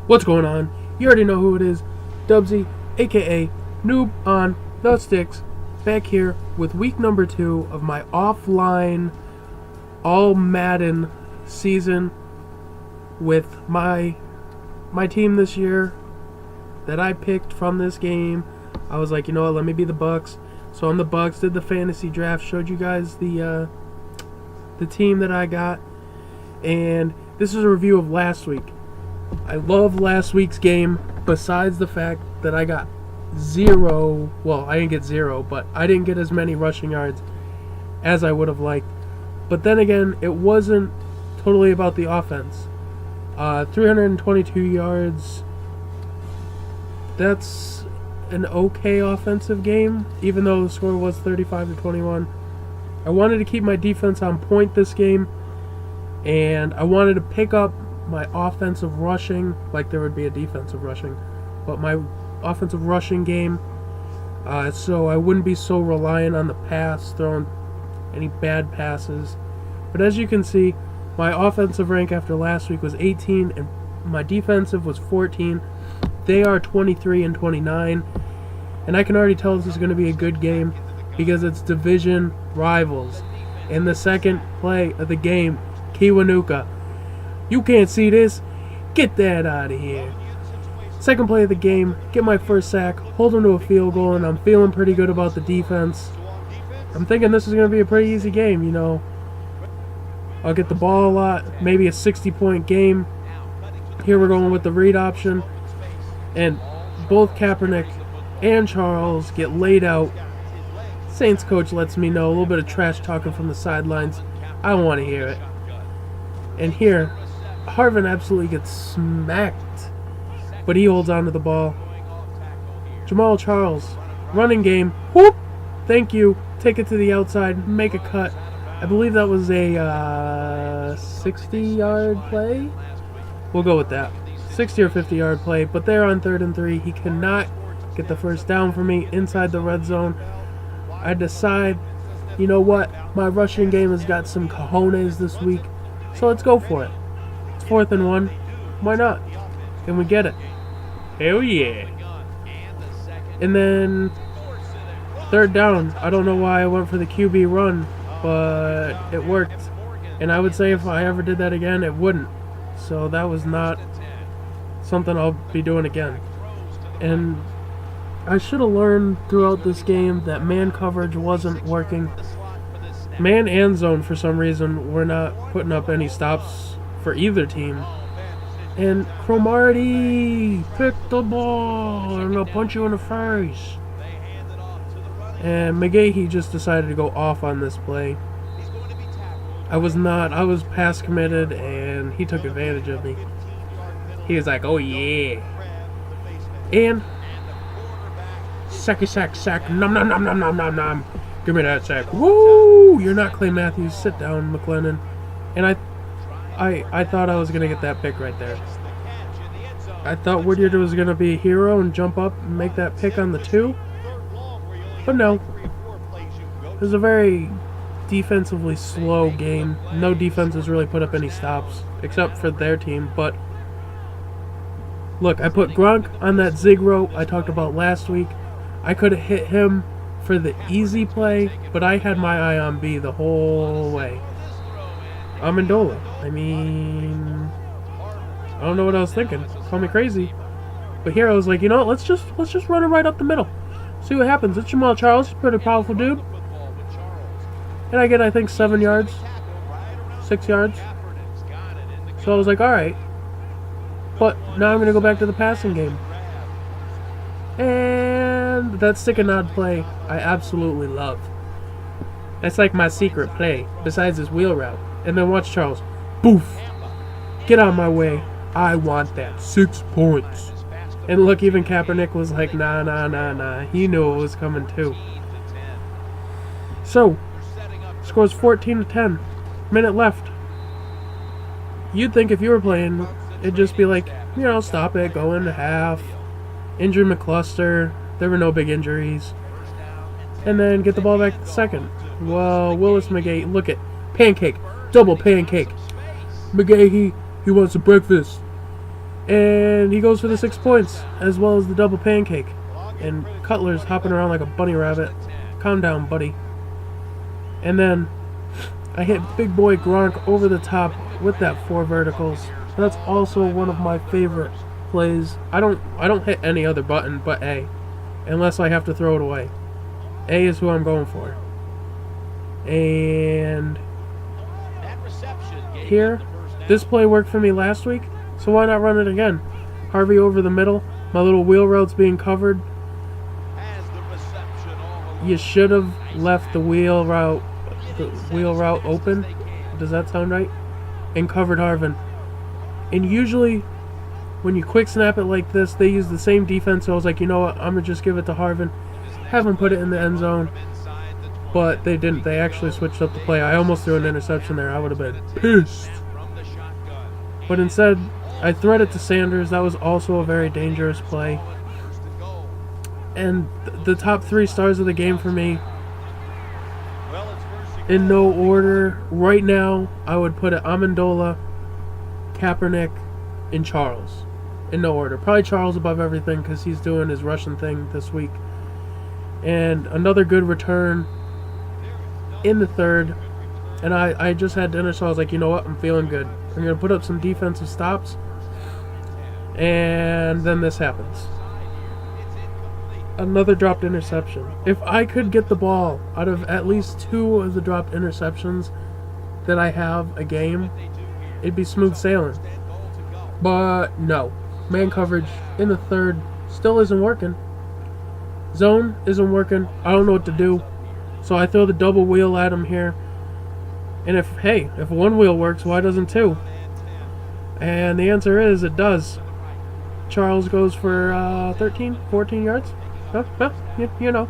What's going on? You already know who it is. Dubsy, aka Noob on the Sticks, back here with week number 2 of my offline All Madden season with my team this year that I picked from this game. I was like, you know what, let me be the Bucks. So I'm the Bucks, did the fantasy draft, showed you guys the team that I got. And this is a review of last week. I love last week's game, besides the fact that I got 0, well, I didn't get 0, but I didn't get as many rushing yards as I would have liked. But then again, it wasn't totally about the offense. 322 yards, that's an okay offensive game, even though the score was 35-21. I wanted to keep my defense on point this game, and I wanted to pick up my offensive rushing, like there would be a defensive rushing, but my offensive rushing game, so I wouldn't be so reliant on the pass, throwing any bad passes. But as you can see, my offensive rank after last week was 18, and my defensive was 14. They are 23 and 29, and I can already tell this is going to be a good game because it's division rivals. In the second play of the game, Kiwanuka, you can't see this. Get that out of here. Second play of the game, get my first sack, hold them to a field goal, and I'm feeling pretty good about the defense. I'm thinking this is going to be a pretty easy game, you know. I'll get the ball a lot, maybe a 60-point game. Here we're going with the read option. And both Kaepernick and Charles get laid out. Saints coach lets me know, a little bit of trash talking from the sidelines. I don't want to hear it. And here, Harvin absolutely gets smacked, but he holds on to the ball. Jamal Charles, running game, whoop, thank you, take it to the outside, make a cut. I believe that was a 60-yard play. We'll go with that. 60 or 50-yard play, but they're on 3rd and 3. He cannot get the first down for me inside the red zone. I decide, you know what, my rushing game has got some cojones this week, so let's go for it. It's 4th and 1. Why not? Can we get it? Hell yeah. And then 3rd down. I don't know why I went for the QB run, but it worked. And I would say if I ever did that again, it wouldn't. So that was not something I'll be doing again. And I should have learned throughout this game that man coverage wasn't working. Man and zone, for some reason, were not putting up any stops for either team. And Cromartie, pick the ball, I'm going to punch you in the face. And McGahee just decided to go off on this play. I was pass committed, and he took advantage of me. He was like, oh yeah. And sack, nom nom nom nom nom nom nom. Give me that sack. Woo! You're not Clay Matthews. Sit down, McLennan. And I thought I was gonna get that pick right there. I thought Woodyard was gonna be a hero and jump up and make that pick on the 2. But no. It was a very defensively slow game. No defenses really put up any stops, except for their team. But look, I put Gronk on that zig rope I talked about last week. I could have hit him for the easy play, but I had my eye on B the whole way. Amendola. I mean, I don't know what I was thinking. Call me crazy. But here I was like, you know what, let's just run it right up the middle. See what happens. It's Jamal Charles, he's a pretty powerful dude. And I get, I think, 7 yards. 6 yards. So I was like, alright. But now I'm going to go back to the passing game. And that stick and nod play, I absolutely love. That's like my secret play, besides his wheel route. And then watch Charles. Boof! Get out of my way. I want that. 6 points. And look, even Kaepernick was like, nah. He knew it was coming too. So, scores 14-10. Minute left. You'd think if you were playing, it'd just be like, you know, stop it, go into half. Injury McCluster. There were no big injuries. And then get the ball back to second. Well, Willis McGahee, look at pancake. Double pancake. McGahee, he wants some breakfast. And he goes for the 6 points, as well as the double pancake. And Cutler's hopping around like a bunny rabbit. Calm down, buddy. And then I hit big boy Gronk over the top with that 4 verticals. That's also one of my favorite plays. I don't hit any other button but A, unless I have to throw it away. A is who I'm going for. And here, this play worked for me last week, so why not run it again? Harvey over the middle. My little wheel route's being covered. You should have left the wheel route open. Does that sound right? And covered Harvin. And usually, when you quick snap it like this, they use the same defense. So I was like, you know what? I'm gonna just give it to Harvin. Have him put it in the end zone. But they didn't. They actually switched up the play. I almost threw an interception there. I would have been pissed. But instead, I thread it to Sanders. That was also a very dangerous play. And the top 3 stars of the game for me, in no order, right now, I would put it Amendola, Kaepernick, and Charles. In no order. Probably Charles above everything because he's doing his Russian thing this week. And another good return in the 3rd. And I just had dinner, so I was like, you know what? I'm feeling good. I'm going to put up some defensive stops. And then this happens. Another dropped interception. If I could get the ball out of at least 2 of the dropped interceptions that I have a game, it'd be smooth sailing. But no. Man coverage in the 3rd still isn't working. Zone isn't working. I don't know what to do. So I throw the double wheel at him here. And if 1 wheel works, why doesn't 2? And the answer is it does. Charles goes for 13, 14 yards. You know.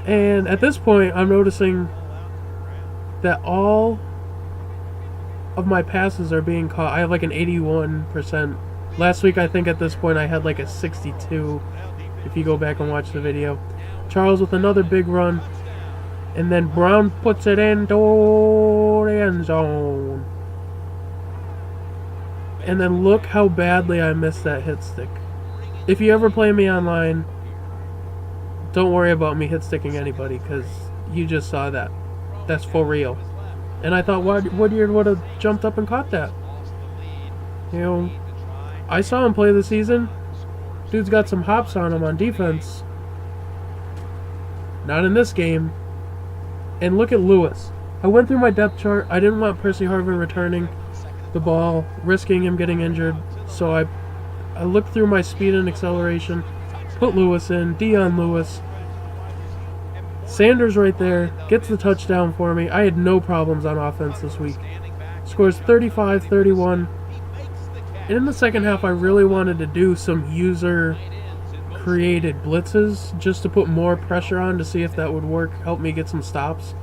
And at this point, I'm noticing that all of my passes are being caught. I have like an 81%. Last week, I think at this point, I had like a 62, if you go back and watch the video. Charles with another big run. And then Brown puts it into the end zone. And then look how badly I missed that hit stick. If you ever play me online, don't worry about me hit sticking anybody, because you just saw that. That's for real. And I thought Woodyard would have jumped up and caught that. You know, I saw him play the season. Dude's got some hops on him on defense. Not in this game. And look at Lewis. I went through my depth chart. I didn't want Percy Harvin returning the ball, risking him getting injured. So I looked through my speed and acceleration, put Lewis in, Dion Lewis. Sanders right there, gets the touchdown for me. I had no problems on offense this week. Scores 35-31. And in the second half, I really wanted to do some user-created blitzes just to put more pressure on to see if that would work, help me get some stops.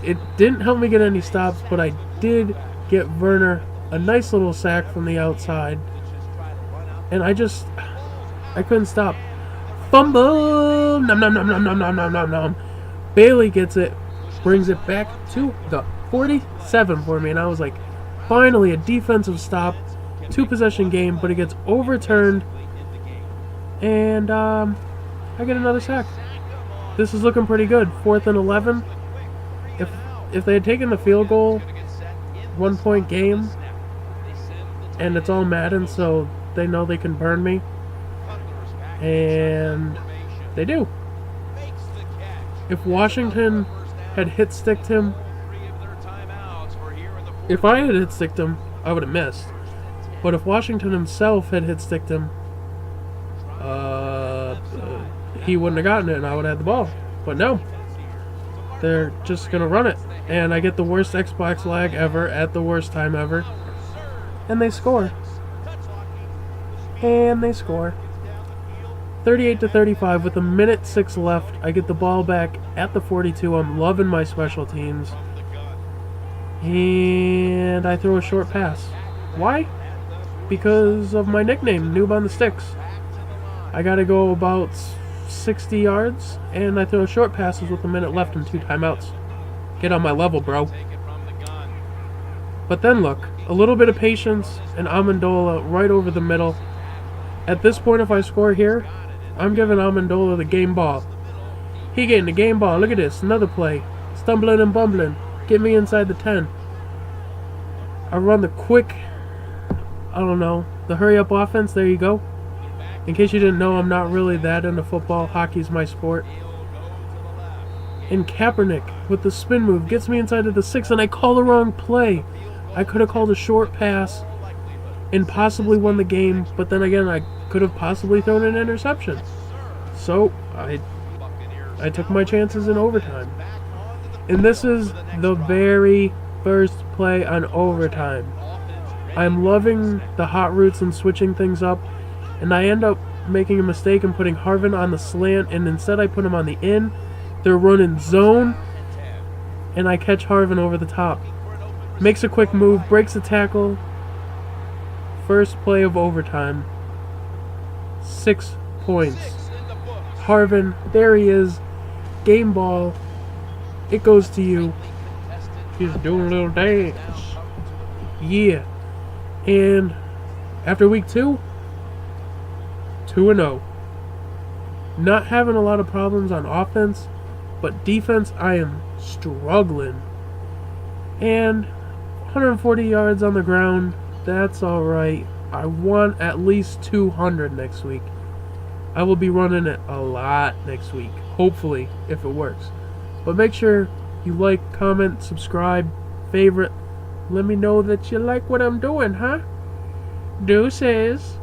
It didn't help me get any stops, but I did get Werner a nice little sack from the outside. And I couldn't stop. Fumble! Nom nom nom nom nom nom nom nom nom. Bailey gets it, brings it back to the 47 for me, and I was like, finally a defensive stop, 2-possession game, but it gets overturned, and I get another sack. This is looking pretty good. 4th and 11. If they had taken the field goal, 1-point game, and it's all Madden, so they know they can burn me. And they do. If Washington had hit-sticked him, if I had hit-sticked him, I would have missed. But if Washington himself had hit-sticked him, he wouldn't have gotten it, and I would have had the ball. But no. They're just going to run it. And I get the worst Xbox lag ever at the worst time ever. And they score. And they score. 38-35 with 1:06 left. I get the ball back at the 42. I'm loving my special teams. And I throw a short pass. Why? Because of my nickname, Noob on the Sticks. I gotta go about 60 yards, and I throw short passes with 1 minute left and 2 timeouts. Get on my level, bro. But then look, A little bit of patience and Amendola right over the middle. At this point, if I score here, I'm giving Amendola the game ball. He getting the game ball. Look at this. Another play. Stumbling and bumbling. Get me inside the 10. I run the quick, I don't know, the hurry-up offense. There you go. In case you didn't know, I'm not really that into football. Hockey's my sport. And Kaepernick with the spin move gets me inside of the 6, and I call the wrong play. I could have called a short pass and possibly won the game, but then again, I could have possibly thrown an interception. So, I took my chances in overtime. And this is the very first play on overtime. I'm loving the hot routes and switching things up, and I end up making a mistake and putting Harvin on the slant, and instead I put him on the in. They're running zone, and I catch Harvin over the top. Makes a quick move, breaks a tackle. First play of overtime. 6 points. Harvin, there he is. Game ball. It goes to you. He's doing a little dance. Yeah. And after week 2, 2-0. Not having a lot of problems on offense, but defense, I am struggling. And 140 yards on the ground, that's alright. I want at least 200 next week. I will be running it a lot next week, hopefully, if it works. But make sure you like, comment, subscribe, favorite. Let me know that you like what I'm doing, huh? Deuces.